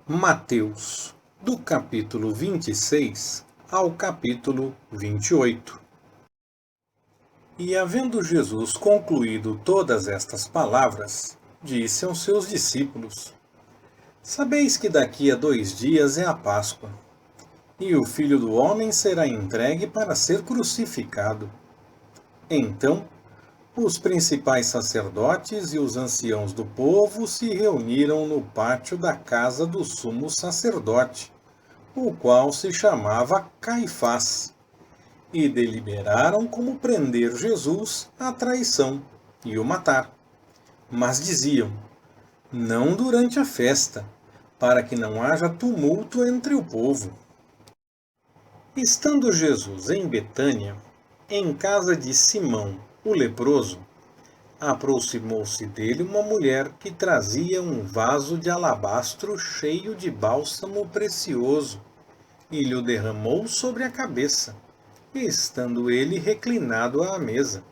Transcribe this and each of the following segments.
Mateus, do capítulo 26 ao capítulo 28. E havendo Jesus concluído todas estas palavras, disse aos seus discípulos: Sabeis que daqui a 2 dias é a Páscoa, e o Filho do Homem será entregue para ser crucificado. Então, os principais sacerdotes e os anciãos do povo se reuniram no pátio da casa do sumo sacerdote, o qual se chamava Caifás, e deliberaram como prender Jesus à traição e o matar. Mas diziam: não durante a festa, para que não haja tumulto entre o povo. Estando Jesus em Betânia, em casa de Simão, o leproso, aproximou-se dele uma mulher que trazia um vaso de alabastro cheio de bálsamo precioso, e lhe o derramou sobre a cabeça, estando ele reclinado à mesa.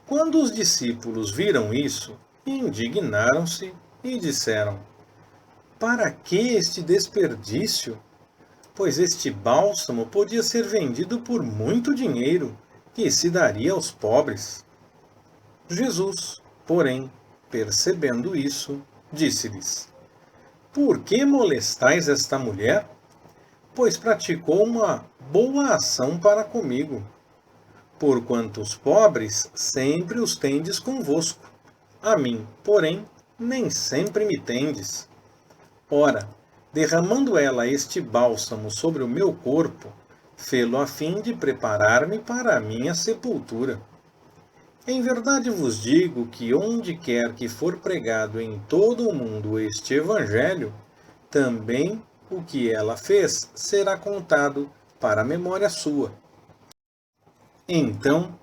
Quando os discípulos viram isso, indignaram-se e disseram: Para que este desperdício? Pois este bálsamo podia ser vendido por muito dinheiro, que se daria aos pobres. Jesus, porém, percebendo isso, disse-lhes: Por que molestais esta mulher? Pois praticou uma boa ação para comigo. Porquanto os pobres sempre os tendes convosco. A mim, porém, nem sempre me tendes. Ora, derramando ela este bálsamo sobre o meu corpo, fê-lo a fim de preparar-me para a minha sepultura. Em verdade vos digo que onde quer que for pregado em todo o mundo este Evangelho, também o que ela fez será contado para a memória sua. Então,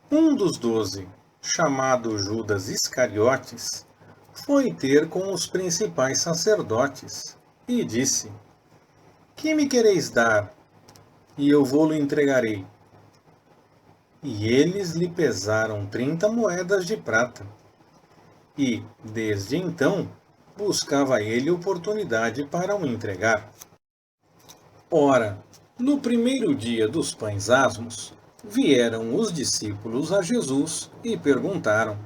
um dos 12, chamado Judas Iscariotes, foi ter com os principais sacerdotes e disse: Que me quereis dar? E eu vô-lo entregarei. E eles lhe pesaram 30 moedas de prata. E, desde então, buscava ele oportunidade para o entregar. Ora, no primeiro dia dos pães asmos, vieram os discípulos a Jesus e perguntaram: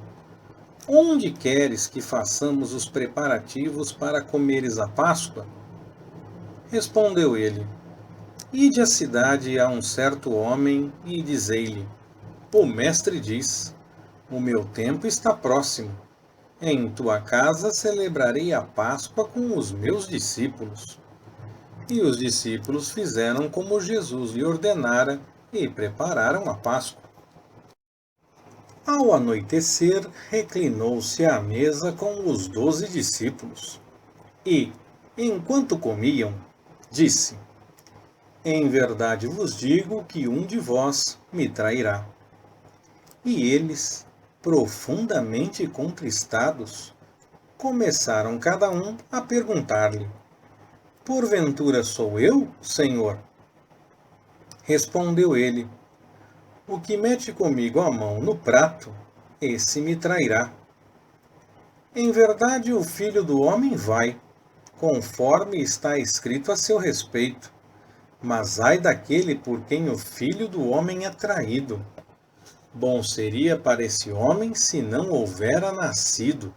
Onde queres que façamos os preparativos para comeres a Páscoa? Respondeu ele: Ide à cidade a um certo homem e dizei-lhe: O mestre diz: O meu tempo está próximo. Em tua casa celebrarei a Páscoa com os meus discípulos. E os discípulos fizeram como Jesus lhe ordenara e prepararam a Páscoa. Ao anoitecer, reclinou-se à mesa com os 12 discípulos. E, enquanto comiam, disse: Em verdade vos digo que um de vós me trairá. E eles, profundamente contristados, começaram cada um a perguntar-lhe: Porventura sou eu, Senhor? Respondeu ele: O que mete comigo a mão no prato, esse me trairá. Em verdade, o Filho do Homem vai, conforme está escrito a seu respeito. Mas ai daquele por quem o Filho do Homem é traído. Bom seria para esse homem se não houvera nascido.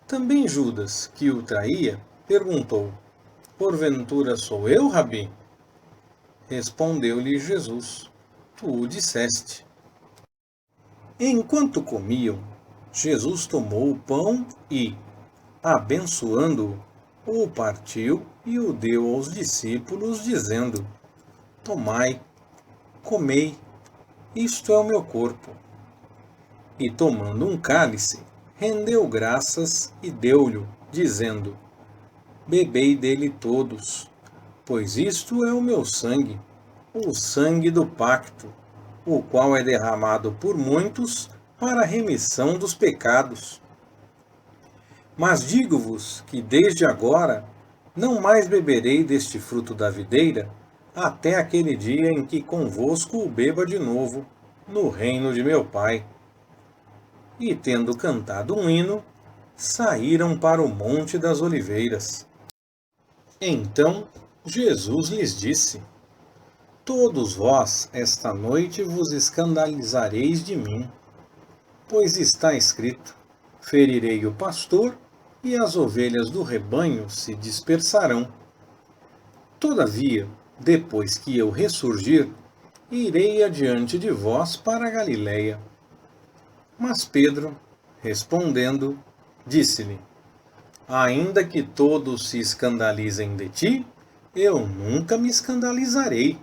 Também Judas, que o traía, perguntou: Porventura sou eu, Rabi? Respondeu-lhe Jesus: Tu o disseste. Enquanto comiam, Jesus tomou o pão e, abençoando-o, o partiu e o deu aos discípulos, dizendo: Tomai, comei, isto é o meu corpo. E tomando um cálice, rendeu graças e deu-lhe, dizendo: Bebei dele todos, pois isto é o meu sangue, o sangue do pacto, o qual é derramado por muitos para a remissão dos pecados. Mas digo-vos que desde agora não mais beberei deste fruto da videira, até aquele dia em que convosco o beba de novo, no reino de meu Pai. E tendo cantado um hino, saíram para o Monte das Oliveiras. Então Jesus lhes disse: Todos vós esta noite vos escandalizareis de mim, pois está escrito: ferirei o pastor, e as ovelhas do rebanho se dispersarão. Todavia, depois que eu ressurgir, irei adiante de vós para a Galiléia. Mas Pedro, respondendo, disse-lhe: Ainda que todos se escandalizem de ti, eu nunca me escandalizarei.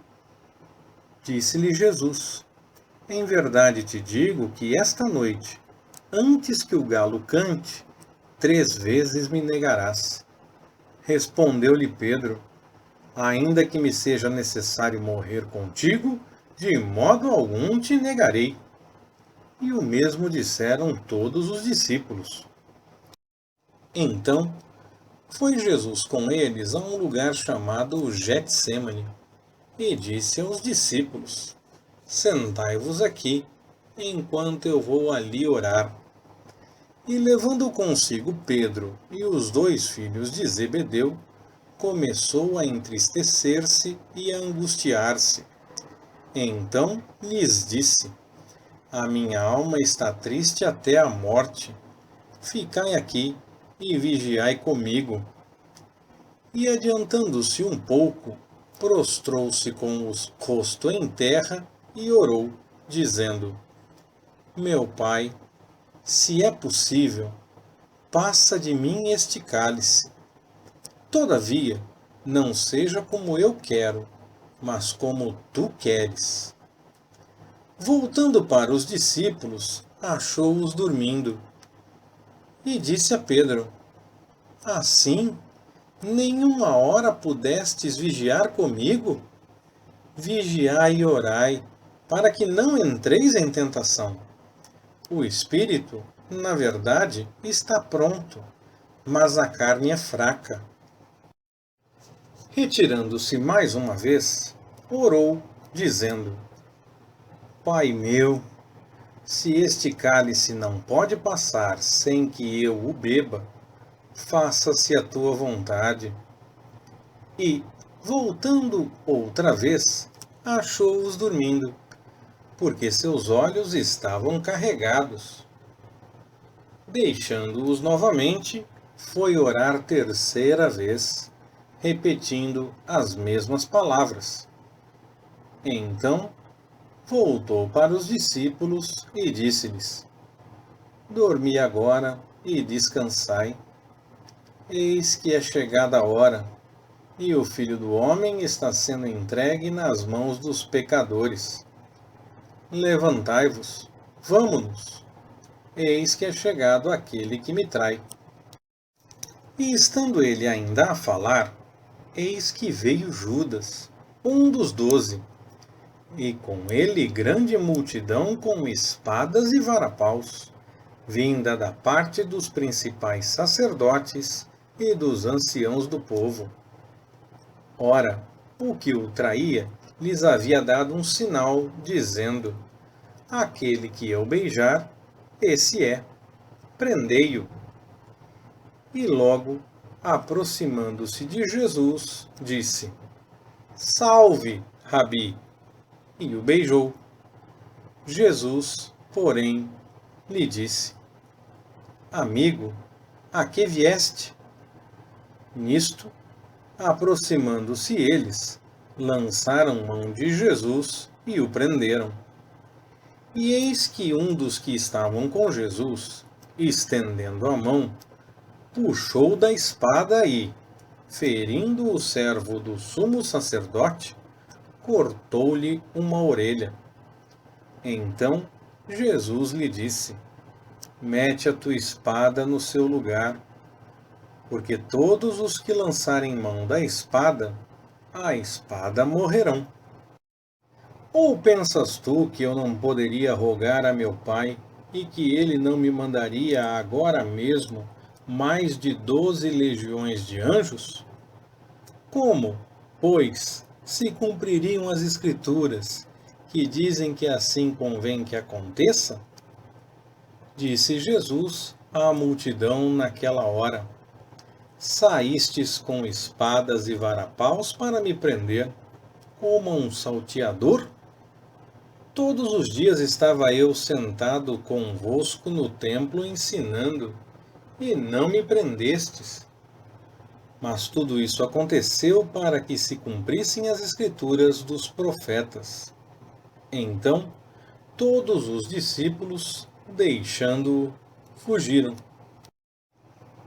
Disse-lhe Jesus: Em verdade te digo que esta noite, antes que o galo cante, 3 vezes me negarás. Respondeu-lhe Pedro: Ainda que me seja necessário morrer contigo, de modo algum te negarei. E o mesmo disseram todos os discípulos. Então foi Jesus com eles a um lugar chamado Getsêmani, e disse aos discípulos: Sentai-vos aqui, enquanto eu vou ali orar. E levando consigo Pedro e os 2 filhos de Zebedeu, começou a entristecer-se e a angustiar-se. Então lhes disse: A minha alma está triste até a morte. Ficai aqui e vigiai comigo. E adiantando-se um pouco, prostrou-se com o rosto em terra e orou, dizendo: Meu Pai, se é possível, passa de mim este cálice. Todavia, não seja como eu quero, mas como tu queres. Voltando para os discípulos, achou-os dormindo. E disse a Pedro: Assim, nenhuma hora pudestes vigiar comigo? Vigiai e orai, para que não entreis em tentação. O espírito, na verdade, está pronto, mas a carne é fraca. Retirando-se mais uma vez, orou, dizendo: Pai meu, se este cálice não pode passar sem que eu o beba, faça-se a tua vontade. E, voltando outra vez, achou-os dormindo, porque seus olhos estavam carregados. Deixando-os novamente, foi orar 3ª vez, repetindo as mesmas palavras. Então, voltou para os discípulos e disse-lhes: Dormi agora e descansai. Eis que é chegada a hora, e o Filho do Homem está sendo entregue nas mãos dos pecadores. Levantai-vos, vamo-nos. Eis que é chegado aquele que me trai. E estando ele ainda a falar, eis que veio Judas, um dos 12, e com ele grande multidão com espadas e varapaus, vinda da parte dos principais sacerdotes e dos anciãos do povo. Ora, o que o traía lhes havia dado um sinal, dizendo: Aquele que eu beijar, esse é, prendei-o. E logo, aproximando-se de Jesus, disse: Salve, Rabi! E o beijou. Jesus, porém, lhe disse: Amigo, a que vieste? Nisto, aproximando-se eles, lançaram mão de Jesus e o prenderam. E eis que um dos que estavam com Jesus, estendendo a mão, puxou da espada e, ferindo o servo do sumo sacerdote, cortou-lhe uma orelha. Então Jesus lhe disse: Mete a tua espada no seu lugar, porque todos os que lançarem mão da espada, a espada morrerão. Ou pensas tu que eu não poderia rogar a meu Pai, e que ele não me mandaria agora mesmo mais de 12 legiões de anjos? Como, pois, se cumpririam as Escrituras, que dizem que assim convém que aconteça? Disse Jesus à multidão naquela hora: Saístes com espadas e varapaus para me prender, como a um salteador? Todos os dias estava eu sentado convosco no templo ensinando, e não me prendestes. Mas tudo isso aconteceu para que se cumprissem as escrituras dos profetas. Então, todos os discípulos, deixando-o, fugiram.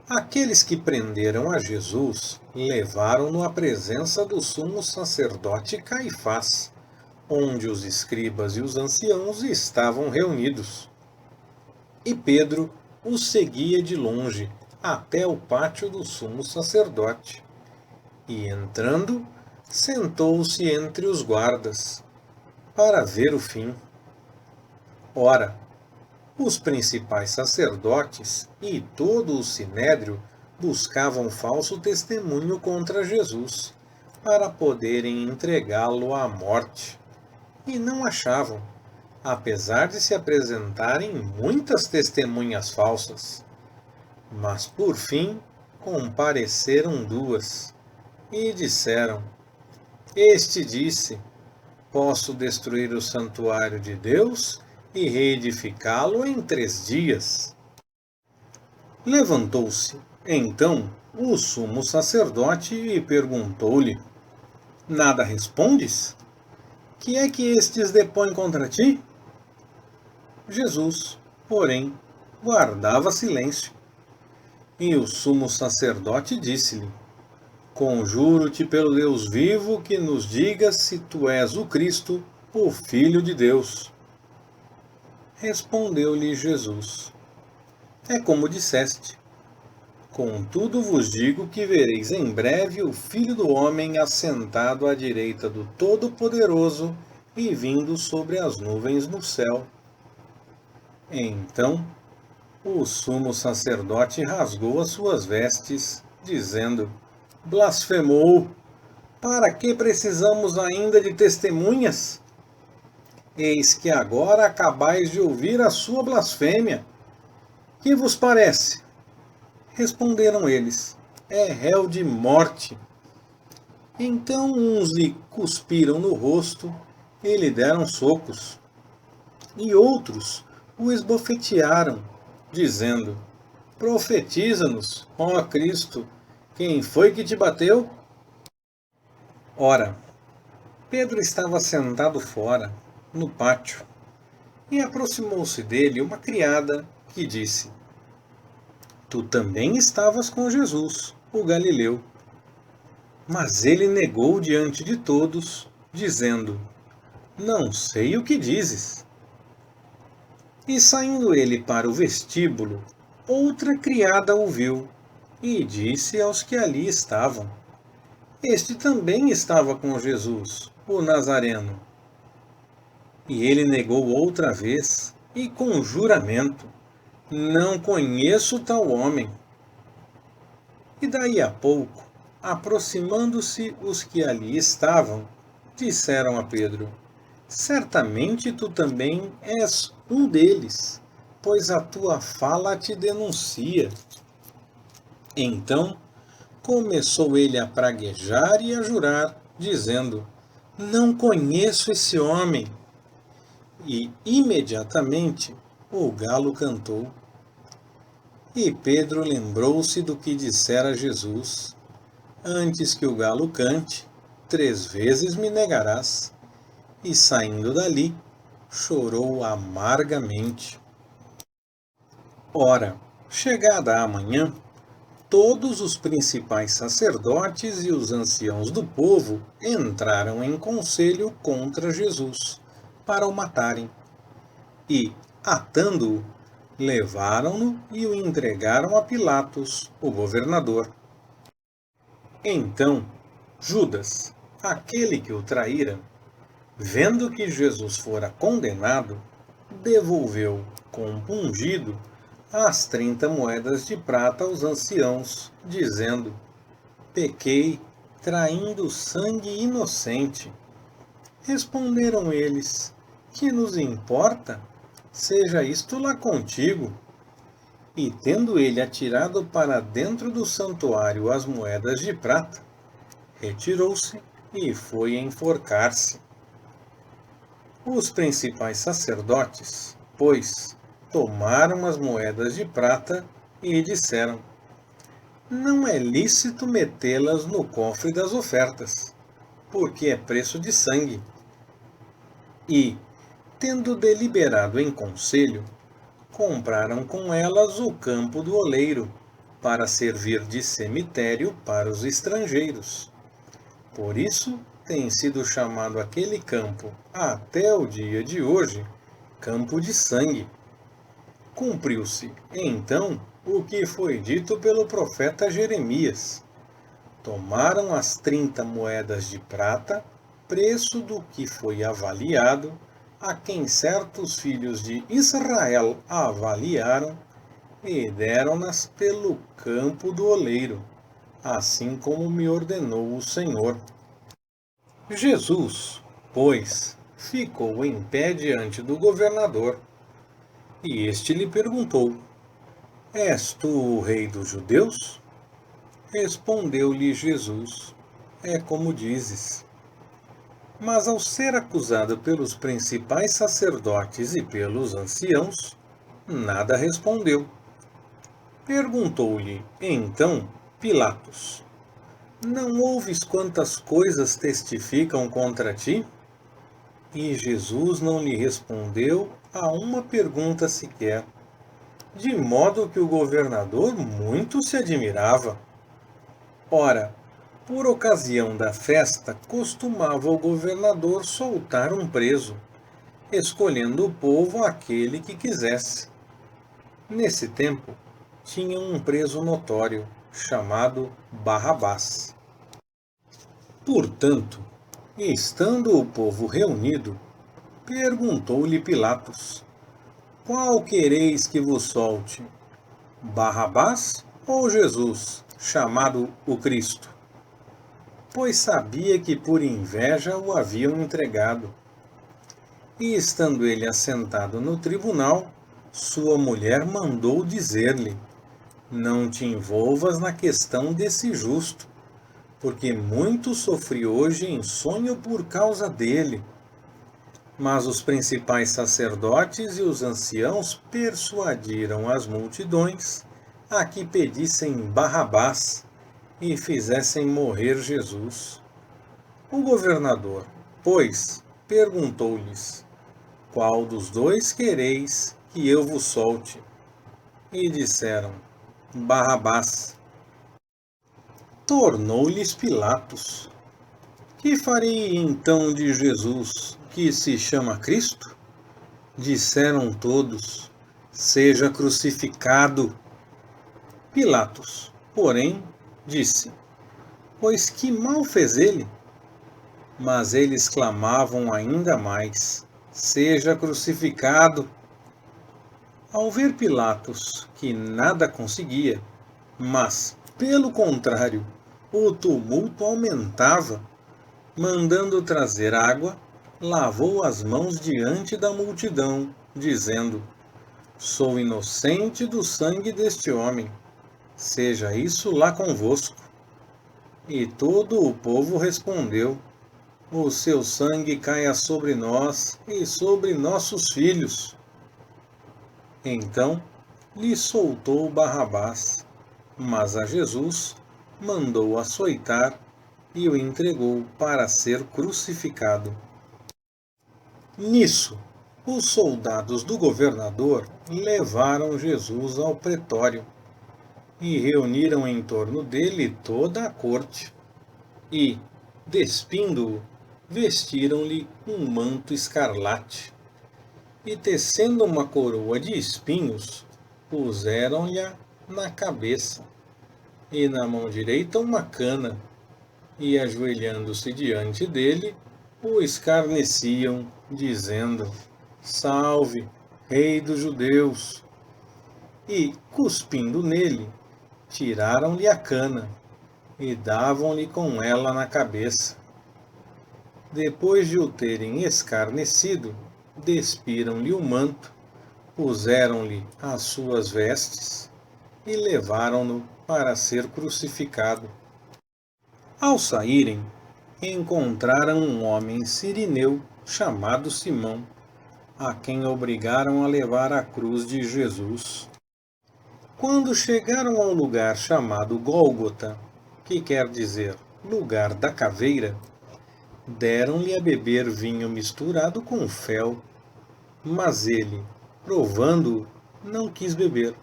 Aqueles que prenderam a Jesus levaram-no à presença do sumo sacerdote Caifás, onde os escribas e os anciãos estavam reunidos. E Pedro os seguia de longe até o pátio do sumo sacerdote. E entrando, sentou-se entre os guardas, para ver o fim. Ora, os principais sacerdotes e todo o sinédrio buscavam falso testemunho contra Jesus, para poderem entregá-lo à morte. E não achavam, apesar de se apresentarem muitas testemunhas falsas. Mas por fim compareceram duas, e disseram: Este disse: Posso destruir o santuário de Deus e reedificá-lo em 3 dias. Levantou-se, então, o sumo sacerdote e perguntou-lhe: Nada respondes? Que é que estes depõem contra ti? Jesus, porém, guardava silêncio. E o sumo sacerdote disse-lhe: Conjuro-te pelo Deus vivo que nos digas se tu és o Cristo, o Filho de Deus. Respondeu-lhe Jesus: É como disseste. Contudo vos digo que vereis em breve o Filho do Homem assentado à direita do Todo-Poderoso e vindo sobre as nuvens no céu. Então, o sumo sacerdote rasgou as suas vestes, dizendo: Blasfemou! Para que precisamos ainda de testemunhas? Eis que agora acabais de ouvir a sua blasfêmia. Que vos parece? Responderam eles: É réu de morte. Então uns lhe cuspiram no rosto e lhe deram socos, e outros o esbofetearam, dizendo: Profetiza-nos, ó Cristo, quem foi que te bateu? Ora, Pedro estava sentado fora, no pátio, e aproximou-se dele uma criada que disse: Tu também estavas com Jesus, o Galileu. Mas ele negou diante de todos, dizendo: Não sei o que dizes. E saindo ele para o vestíbulo, outra criada o viu, e disse aos que ali estavam: Este também estava com Jesus, o Nazareno. E ele negou outra vez, e com juramento: Não conheço tal homem. E daí a pouco, aproximando-se os que ali estavam, disseram a Pedro: Certamente tu também és um deles, pois a tua fala te denuncia. Então começou ele a praguejar e a jurar, dizendo: Não conheço esse homem. E imediatamente o galo cantou. E Pedro lembrou-se do que dissera Jesus: Antes que o galo cante, 3 vezes me negarás. E saindo dali, chorou amargamente. Ora, chegada a manhã, todos os principais sacerdotes e os anciãos do povo entraram em conselho contra Jesus, para o matarem. E, atando-o, levaram-no e o entregaram a Pilatos, o governador. Então, Judas, aquele que o traíra, vendo que Jesus fora condenado, devolveu, compungido, as 30 moedas de prata aos anciãos, dizendo: Pequei, traindo sangue inocente. Responderam eles: Que nos importa? Seja isto lá contigo. E tendo ele atirado para dentro do santuário as moedas de prata, retirou-se e foi enforcar-se. Os principais sacerdotes, pois, tomaram as moedas de prata e disseram: não é lícito metê-las no cofre das ofertas, porque é preço de sangue. E, tendo deliberado em conselho, compraram com elas o campo do oleiro, para servir de cemitério para os estrangeiros. Por isso tem sido chamado aquele campo, até o dia de hoje, campo de sangue. Cumpriu-se, então, o que foi dito pelo profeta Jeremias. Tomaram as 30 moedas de prata, preço do que foi avaliado, a quem certos filhos de Israel avaliaram, e deram-nas pelo campo do oleiro, assim como me ordenou o Senhor. Jesus, pois, ficou em pé diante do governador, e este lhe perguntou: és tu o rei dos judeus? Respondeu-lhe Jesus: é como dizes. Mas ao ser acusado pelos principais sacerdotes e pelos anciãos, nada respondeu. Perguntou-lhe, então, Pilatos: não ouves quantas coisas testificam contra ti? E Jesus não lhe respondeu a uma pergunta sequer, de modo que o governador muito se admirava. Ora, por ocasião da festa, costumava o governador soltar um preso, escolhendo o povo aquele que quisesse. Nesse tempo, tinha um preso notório, chamado Barrabás. Portanto, estando o povo reunido, perguntou-lhe Pilatos: qual quereis que vos solte, Barrabás ou Jesus, chamado o Cristo? Pois sabia que por inveja o haviam entregado. E estando ele assentado no tribunal, sua mulher mandou dizer-lhe: não te envolvas na questão desse justo, porque muito sofri hoje em sonho por causa dele. Mas os principais sacerdotes e os anciãos persuadiram as multidões a que pedissem Barrabás e fizessem morrer Jesus. O governador, pois, perguntou-lhes: qual dos dois quereis que eu vos solte? E disseram: Barrabás. Tornou-lhes Pilatos: que farei então de Jesus, que se chama Cristo? Disseram todos: seja crucificado. Pilatos, porém, disse: pois que mal fez ele? Mas eles clamavam ainda mais: seja crucificado. Ao ver Pilatos que nada conseguia, mas, pelo contrário, o tumulto aumentava, mandando trazer água, lavou as mãos diante da multidão, dizendo: sou inocente do sangue deste homem, seja isso lá convosco. E todo o povo respondeu: o seu sangue caia sobre nós e sobre nossos filhos. Então lhe soltou Barrabás, mas a Jesus mandou açoitar e o entregou para ser crucificado. Nisso, os soldados do governador levaram Jesus ao pretório e reuniram em torno dele toda a corte. E, despindo-o, vestiram-lhe um manto escarlate e, tecendo uma coroa de espinhos, puseram-lhe na cabeça e na mão direita uma cana, e ajoelhando-se diante dele, o escarneciam, dizendo: salve, rei dos judeus! E, cuspindo nele, tiraram-lhe a cana e davam-lhe com ela na cabeça. Depois de o terem escarnecido, despiram-lhe o manto, puseram-lhe as suas vestes e levaram-no para ser crucificado. Ao saírem, encontraram um homem cirineu chamado Simão, a quem obrigaram a levar a cruz de Jesus. Quando chegaram ao lugar chamado Gólgota, que quer dizer lugar da caveira, deram-lhe a beber vinho misturado com fel, mas ele, provando-o, não quis beber.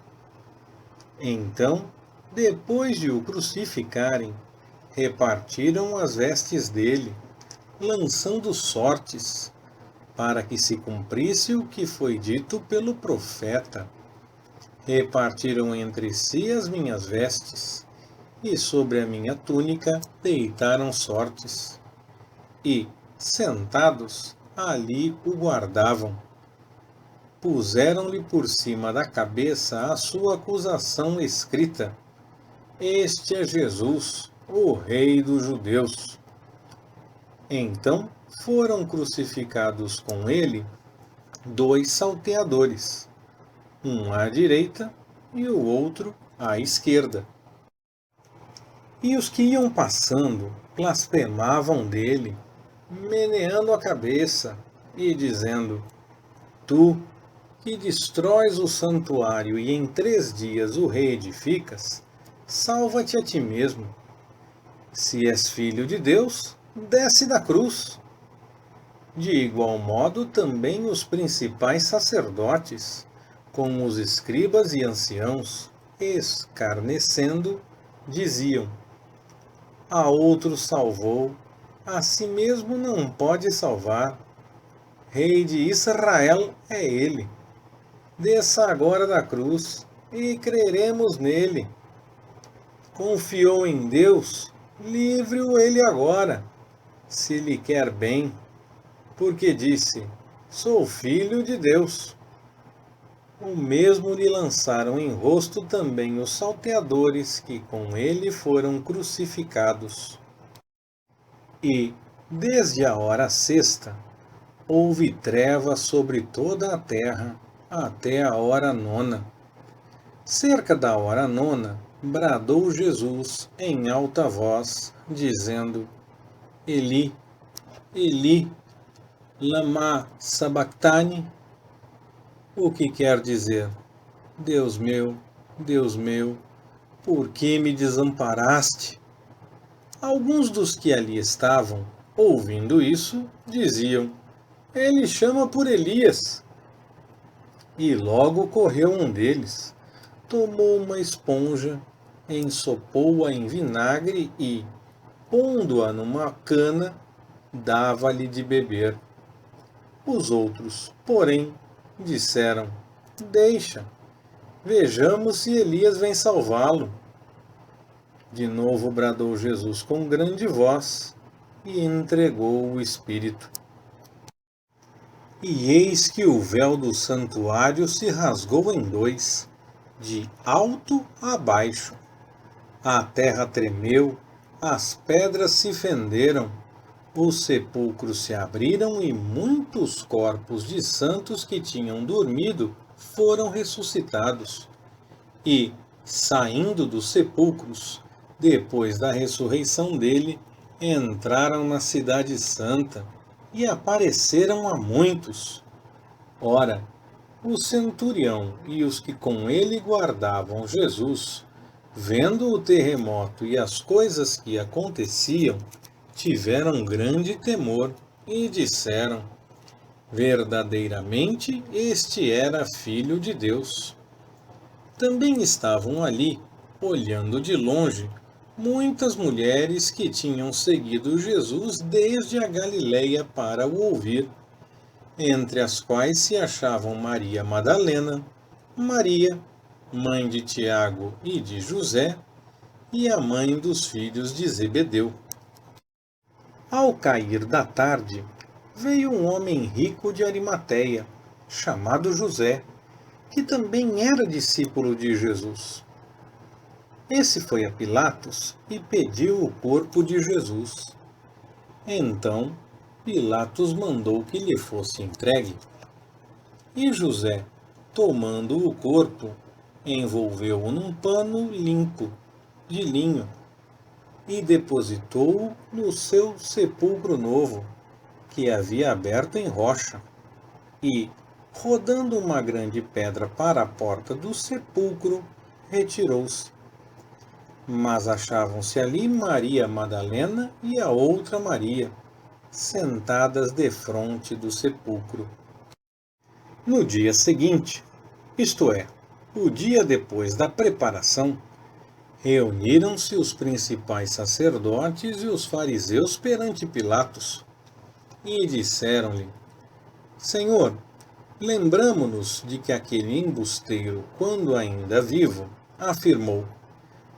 Então, depois de o crucificarem, repartiram as vestes dele, lançando sortes, para que se cumprisse o que foi dito pelo profeta. Repartiram entre si as minhas vestes, e sobre a minha túnica deitaram sortes. E, sentados, ali o guardavam. Puseram-lhe por cima da cabeça a sua acusação escrita: Este é Jesus, o Rei dos Judeus. Então foram crucificados com ele 2 salteadores, um à direita e o outro à esquerda. E os que iam passando blasfemavam dele, meneando a cabeça e dizendo: Tu, que destróis o santuário e em 3 dias o reedificas, salva-te a ti mesmo. Se és filho de Deus, desce da cruz. De igual modo, também os principais sacerdotes, com os escribas e anciãos, escarnecendo, diziam: A outro salvou, a si mesmo não pode salvar. Rei de Israel é ele. Desça agora da cruz e creremos nele. Confiou em Deus, livre-o ele agora, se lhe quer bem, porque disse: Sou filho de Deus. O mesmo lhe lançaram em rosto também os salteadores que com ele foram crucificados. E, desde a hora sexta, houve treva sobre toda a terra até a hora nona. Cerca da hora nona, bradou Jesus em alta voz, dizendo: Eli, Eli, lama sabachthani, o que quer dizer: Deus meu, por que me desamparaste? Alguns dos que ali estavam, ouvindo isso, diziam: Ele chama por Elias. E logo correu um deles, tomou uma esponja, ensopou-a em vinagre e, pondo-a numa cana, dava-lhe de beber. Os outros, porém, disseram: Deixa, vejamos se Elias vem salvá-lo. De novo bradou Jesus com grande voz e entregou o Espírito. E eis que o véu do santuário se rasgou em 2, de alto a baixo. A terra tremeu, as pedras se fenderam, os sepulcros se abriram e muitos corpos de santos que tinham dormido foram ressuscitados. E, saindo dos sepulcros, depois da ressurreição dele, entraram na cidade santa e apareceram a muitos. Ora, o centurião e os que com ele guardavam Jesus, vendo o terremoto e as coisas que aconteciam, tiveram grande temor e disseram: Verdadeiramente este era filho de Deus. Também estavam ali, olhando de longe, muitas mulheres que tinham seguido Jesus desde a Galileia para o ouvir, entre as quais se achavam Maria Madalena, Maria, mãe de Tiago e de José, e a mãe dos filhos de Zebedeu. Ao cair da tarde, veio um homem rico de Arimateia, chamado José, que também era discípulo de Jesus. Esse foi a Pilatos e pediu o corpo de Jesus. Então, Pilatos mandou que lhe fosse entregue. E José, tomando o corpo, envolveu-o num pano limpo de linho e depositou-o no seu sepulcro novo, que havia aberto em rocha, e, rodando uma grande pedra para a porta do sepulcro, retirou-se. Mas achavam-se ali Maria Madalena e a outra Maria, sentadas defronte do sepulcro. No dia seguinte, isto é, o dia depois da preparação, reuniram-se os principais sacerdotes e os fariseus perante Pilatos, e disseram-lhe: Senhor, lembramo-nos de que aquele embusteiro, quando ainda vivo, afirmou: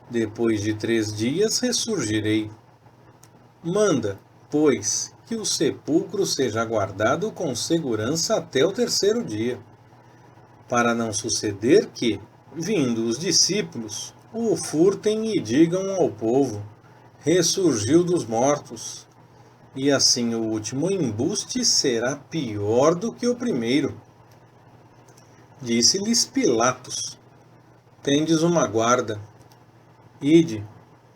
depois de 3 dias ressurgirei. Manda, pois, que o sepulcro seja guardado com segurança até o 3º dia, para não suceder que, vindo os discípulos, o furtem e digam ao povo: ressurgiu dos mortos. E assim o último embuste será pior do que o primeiro. Disse-lhes Pilatos: tendes uma guarda. Ide,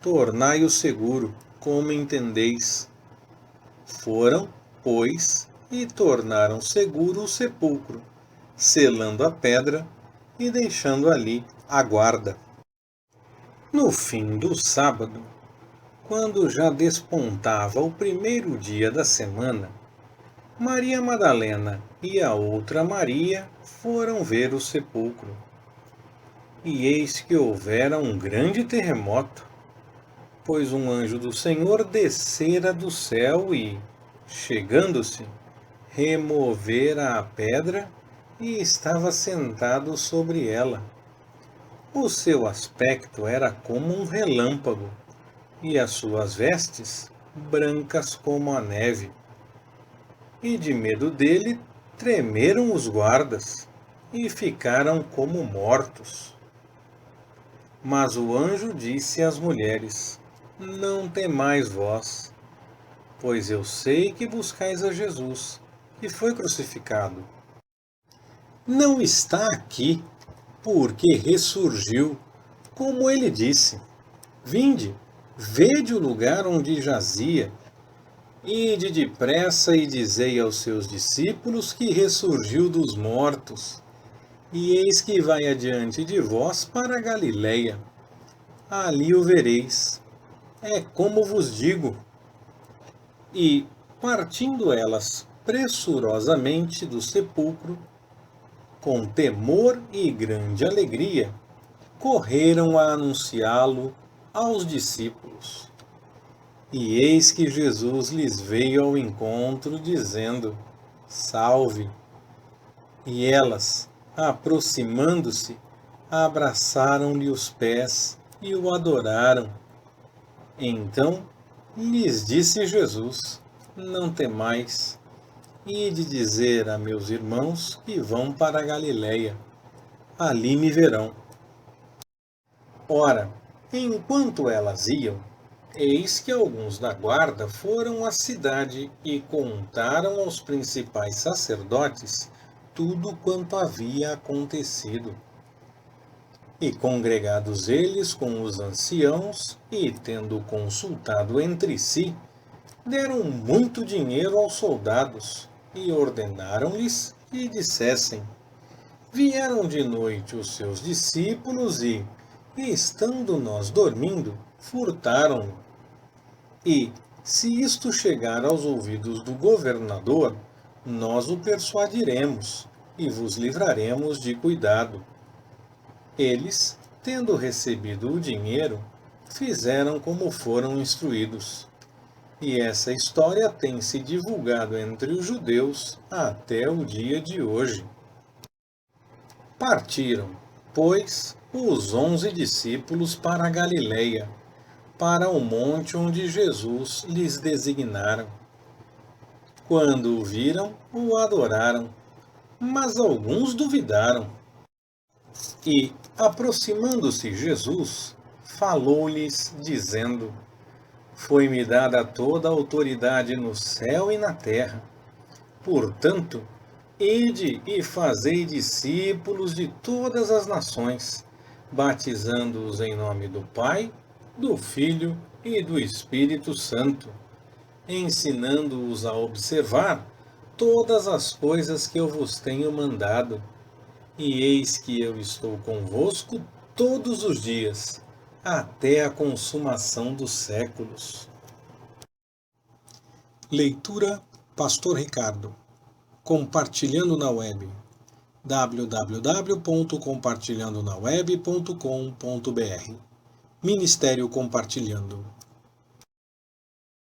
tornai-o seguro, como entendeis. Foram, pois, e tornaram seguro o sepulcro, selando a pedra e deixando ali a guarda. No fim do sábado, quando já despontava o 1º dia da semana, Maria Madalena e a outra Maria foram ver o sepulcro. E eis que houvera um grande terremoto, pois um anjo do Senhor descera do céu e, chegando-se, removera a pedra e estava sentado sobre ela. O seu aspecto era como um relâmpago, e as suas vestes brancas como a neve. E de medo dele tremeram os guardas, e ficaram como mortos. Mas o anjo disse às mulheres: não temais vós, pois eu sei que buscais a Jesus, que foi crucificado. Não está aqui, porque ressurgiu, como ele disse. Vinde, vede o lugar onde jazia. Ide depressa e dizei aos seus discípulos que ressurgiu dos mortos. E eis que vai adiante de vós para a Galiléia. Ali o vereis. É como vos digo. E, partindo elas pressurosamente do sepulcro, com temor e grande alegria, correram a anunciá-lo aos discípulos. E eis que Jesus lhes veio ao encontro, dizendo: salve! E elas, aproximando-se, abraçaram-lhe os pés e o adoraram. Então lhes disse Jesus: não temais, ide dizer a meus irmãos que vão para a Galiléia, ali me verão. Ora, enquanto elas iam, eis que alguns da guarda foram à cidade e contaram aos principais sacerdotes tudo quanto havia acontecido. E congregados eles com os anciãos, e tendo consultado entre si, deram muito dinheiro aos soldados, e ordenaram-lhes que dissessem: vieram de noite os seus discípulos e, estando nós dormindo, furtaram-no. E, se isto chegar aos ouvidos do governador, nós o persuadiremos, e vos livraremos de cuidado. Eles, tendo recebido o dinheiro, fizeram como foram instruídos. E essa história tem se divulgado entre os judeus até o dia de hoje. Partiram, pois, os 11 discípulos para a Galiléia, para o monte onde Jesus lhes designara. Quando o viram, o adoraram, mas alguns duvidaram. E, aproximando-se Jesus, falou-lhes, dizendo: foi-me dada toda a autoridade no céu e na terra. Portanto, Ide e fazei discípulos de todas as nações, batizando-os em nome do Pai, do Filho e do Espírito Santo, ensinando-os a observar todas as coisas que eu vos tenho mandado. E eis que eu estou convosco todos os dias, até a consumação dos séculos. Leitura Pastor Ricardo. Compartilhando na web. www.compartilhandonaweb.com.br Ministério Compartilhando.